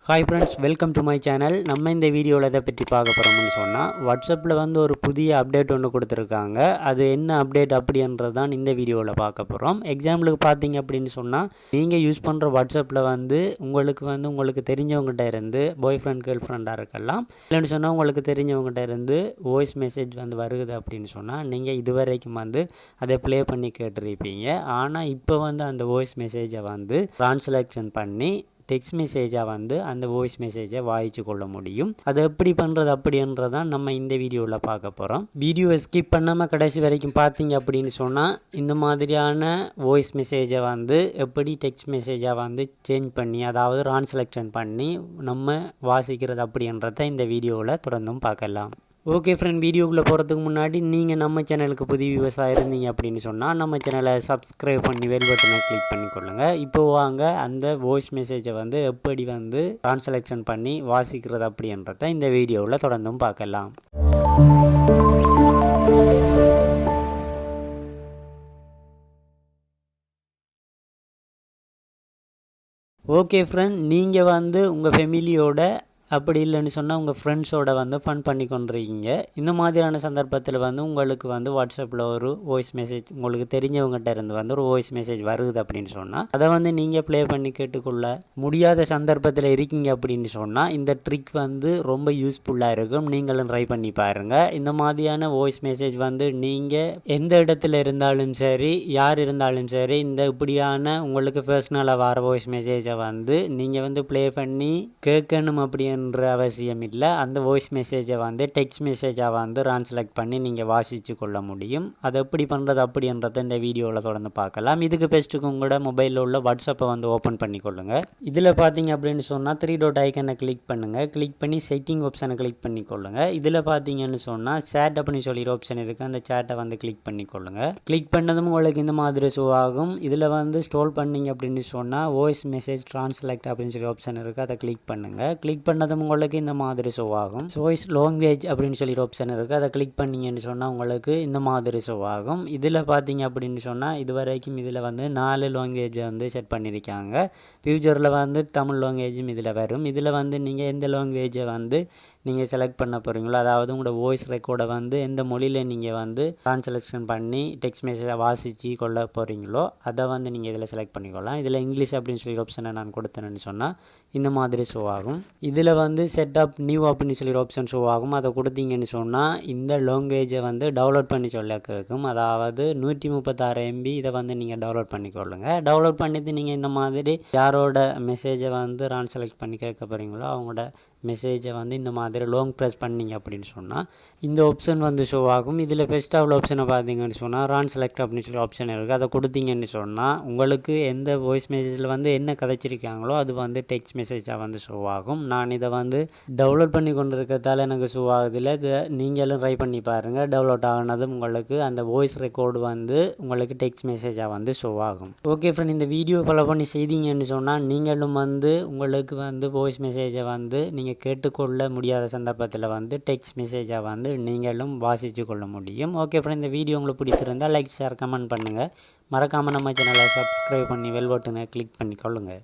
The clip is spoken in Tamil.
Hi friends, welcome to my channel. நம்ம இந்த வீடியோவில் எதை பற்றி பார்க்க போகிறோம்னு சொன்னால், வாட்ஸ்அப்பில் வந்து ஒரு புதிய அப்டேட் ஒன்று கொடுத்துருக்காங்க. அது என்ன அப்டேட் அப்படின்றது தான் இந்த வீடியோவில் பார்க்க போகிறோம். எக்ஸாம்பிளுக்கு பார்த்தீங்க அப்படின்னு சொன்னால், நீங்கள் யூஸ் பண்ணுற வாட்ஸ்அப்பில் வந்து உங்களுக்கு தெரிஞ்சவங்ககிட்ட இருந்து பாய் ஃப்ரெண்ட் கேர்ள் ஃப்ரெண்டாக இருக்கலாம், இல்லைன்னு சொன்னால் உங்களுக்கு தெரிஞ்சவங்ககிட்ட இருந்து வாய்ஸ் மெசேஜ் வந்து வருகுது அப்படின்னு சொன்னால், நீங்கள் இதுவரைக்கும் வந்து அதை ப்ளே பண்ணி கேட்டிருப்பீங்க. ஆனால் இப்போ வந்து அந்த வாய்ஸ் மெசேஜை வந்து ட்ரான்ஸ்லேஷன் பண்ணி டெக்ஸ்ட் மெசேஜாக வந்து அந்த வாய்ஸ் மெசேஜை வாய்ச்சி கொள்ள முடியும். அது எப்படி பண்ணுறது அப்படின்றதான் நம்ம இந்த வீடியோவில் பார்க்க போகிறோம். வீடியோவை ஸ்கிப் பண்ணாமல் கடைசி வரைக்கும் பார்த்தீங்க அப்படின்னு சொன்னால், இந்த மாதிரியான வாய்ஸ் மெசேஜை வந்து எப்படி டெக்ஸ்ட் மெசேஜாக வந்து சேஞ்ச் பண்ணி, அதாவது ட்ரான்ஸ்லேஷன் பண்ணி நம்ம வாசிக்கிறது அப்படின்றத இந்த வீடியோவில் தொடர்ந்தும் பார்க்கலாம். ஓகே ஃப்ரெண்ட், வீடியோக்குள்ளே போகிறதுக்கு முன்னாடி நீங்கள் நம்ம சேனலுக்கு புதிய வியூவர்ஸாக இருந்தீங்க அப்படின்னு சொன்னால், நம்ம சேனலை சப்ஸ்கிரைப் பண்ணி பெல் பட்டனை கிளிக் பண்ணிக்கொள்ளுங்கள். இப்போ வாங்க அந்த வாய்ஸ் மெசேஜை வந்து எப்படி வந்து ட்ரான்ஸ்லேஷன் பண்ணி வாசிக்கிறது அப்படின்றத இந்த வீடியோவில் தொடர்ந்தும் பார்க்கலாம். ஓகே ஃப்ரெண்ட், நீங்கள் வந்து உங்கள் ஃபேமிலியோட அப்படி இல்லைன்னு சொன்னால் உங்கள் ஃப்ரெண்ட்ஸோட வந்து ஃபன் பண்ணி கொண்டிருக்கீங்க. இந்த மாதிரியான சந்தர்ப்பத்தில் வந்து உங்களுக்கு வந்து வாட்ஸ்அப்பில் ஒரு வாய்ஸ் மெசேஜ் உங்களுக்கு தெரிஞ்சவங்ககிட்ட இருந்து வந்து ஒரு வாய்ஸ் மெசேஜ் வருது அப்படின்னு சொன்னால், அதை வந்து நீங்கள் ப்ளே பண்ணி கேட்டுக்கொள்ள முடியாத சந்தர்ப்பத்தில் இருக்கீங்க அப்படின்னு சொன்னால், இந்த ட்ரிக் வந்து ரொம்ப யூஸ்ஃபுல்லாக இருக்கும். நீங்களும் ட்ரை பண்ணி பாருங்கள். இந்த மாதிரியான வாய்ஸ் மெசேஜ் வந்து நீங்கள் எந்த இடத்துல இருந்தாலும் சரி, யார் இருந்தாலும் சரி, இந்த இப்படியான உங்களுக்கு பர்சனலாக வர வாய்ஸ் மெசேஜை வந்து நீங்கள் வந்து ப்ளே பண்ணி கேட்கணும் அப்படின்னு அவசியம் இல்லை. அந்த வாய்ஸ் மெசேஜை வந்து டெக்ஸ்ட் மெசேஜாக வந்து ட்ரான்ஸ்லேட் பண்ணி நீங்கள் வாசித்து கொள்ள முடியும். அதை எப்படி பண்ணுறது அப்படின்றத இந்த வீடியோவில் தொடர்ந்து பார்க்கலாம். இதுக்கு பெஸ்ட்டுக்கு உங்களோட மொபைலில் உள்ள வாட்ஸ்அப்பை வந்து ஓப்பன் பண்ணிக்கொள்ளுங்கள். இதில் பார்த்தீங்க அப்படின்னு சொன்னால் 3 டாட் ஐக்கனை கிளிக் பண்ணுங்கள். கிளிக் பண்ணி செட்டிங் ஆப்ஷனை கிளிக் பண்ணிக்கொள்ளுங்கள். இதில் பார்த்தீங்கன்னு சொன்னால் சேட் அப்படின்னு சொல்லி ஆப்ஷன் இருக்குது. அந்த சேட்டை வந்து கிளிக் பண்ணிக்கொள்ளுங்கள். கிளிக் பண்ணதும் உங்களுக்கு இந்த மாதிரி ஷோ ஆகும். இதில் வந்து ஸ்க்ரோல் பண்ணிங்க அப்படின்னு சொன்னால் வாய்ஸ் மெசேஜ் ட்ரான்ஸ்லேட் அப்படின்னு சொல்லி ஆப்ஷன் இருக்குது. அதை கிளிக் பண்ணுங்கள். கிளிக் பண்ணதும் உங்களுக்கு இந்த மாதிரி ஷோ ஆகும். வாய்ஸ் லாங்குவேஜ் அப்படின்னு சொல்லி ஆப்ஷன் இருக்குது. அதை கிளிக் பண்ணிங்கன்னு சொன்னால் உங்களுக்கு இந்த மாதிரி ஷோ ஆகும். இதில் பார்த்தீங்க அப்படின்னு சொன்னால், இது வரைக்கும் இதில் வந்து 4 லாங்குவேஜ் வந்து செட் பண்ணியிருக்காங்க. ஃப்யூச்சரில் வந்து தமிழ் லாங்குவேஜும் இதில் வரும். இதில் வந்து நீங்கள் எந்த லாங்குவேஜை வந்து நீங்கள் செலக்ட் பண்ண போகிறீங்களோ, அதாவது உங்களோட வாய்ஸ் ரெக்கார்டை வந்து எந்த மொழியில் நீங்கள் வந்து ட்ரான்ஸ்லேஷன் பண்ணி டெக்ஸ்ட் மெசேஜை வாசித்து கொள்ள போகிறீங்களோ அதை வந்து நீங்கள் இதில் செலக்ட் பண்ணிக்கொள்ளலாம். இதில் இங்கிலீஷ் அப்படின்னு சொல்லி ஆப்ஷனை நான் கொடுத்தேன்னு சொன்னால் இந்த மாதிரி ஷோ ஆகும். இதில் வந்து செட் அப் நியூ அப்படின்னு சொல்லி ஆப்ஷன் ஷோ ஆகும். அதை கொடுத்தீங்கன்னு சொன்னால் இந்த லாங்குவேஜை வந்து டவுன்லோட் பண்ணி சொல்ல கேட்கும். அதாவது 136 MB இதை வந்து நீங்கள் டவுன்லோட் பண்ணிக்கொள்ளுங்க. டவுன்லோட் பண்ணிவிட்டு நீங்கள் இந்த மாதிரி யாரோட மெசேஜை வந்து ட்ரான்ஸ்லேட் பண்ணி கேட்க போகிறீங்களோ அவங்களோட மெசேஜை வந்து இந்த மாதிரி லாங் ப்ரெஸ் பண்ணிங்க அப்படின்னு சொன்னால் இந்த ஆப்ஷன் வந்து ஷோ ஆகும். இதில் பெஸ்ட் ஆஃப் ஆப்ஷனை பார்த்தீங்கன்னு சொன்னால் ட்ரான்ஸ்லேட் அப்படின்னு சொல்லி ஆப்ஷன் இருக்குது. அதை கொடுத்தீங்கன்னு சொன்னால் உங்களுக்கு எந்த வாய்ஸ் மெசேஜில் வந்து என்ன கதைச்சிருக்காங்களோ அது வந்து டெக்ஸ்ட் மெசேஜாக வந்து ஷோ ஆகும். நான் இதை வந்து டவுன்லோட் பண்ணி கொண்டு இருக்கிறதால எனக்கு ஷோ ஆகுதில்லை. இதை நீங்களும் ட்ரை பண்ணி பாருங்கள். டவுன்லோட் ஆகினதும் உங்களுக்கு அந்த வாய்ஸ் ரெக்கார்டு வந்து உங்களுக்கு டெக்ஸ்ட் மெசேஜாக வந்து ஷோ ஆகும். ஓகே ஃப்ரெண்ட், இந்த வீடியோ ஃபாலோ பண்ணி செய்தீங்கன்னு சொன்னால் நீங்களும் வந்து உங்களுக்கு வந்து வாய்ஸ் மெசேஜை வந்து நீங்கள் கேட்டுக்கொள்ள முடியாத சந்தர்ப்பத்தில் வந்து டெக்ஸ்ட் மெசேஜாக வந்து நீங்களும் வாசித்து கொள்ள முடியும். ஓகே ஃப்ரெண்ட், இந்த வீடியோ உங்களுக்கு பிடித்திருந்தால் லைக், ஷேர், கமெண்ட் பண்ணுங்கள். மறக்காமல் நம்ம சேனலை சப்ஸ்கிரைப் பண்ணி பெல் பட்டனை கிளிக் பண்ணிக்கொள்ளுங்கள்.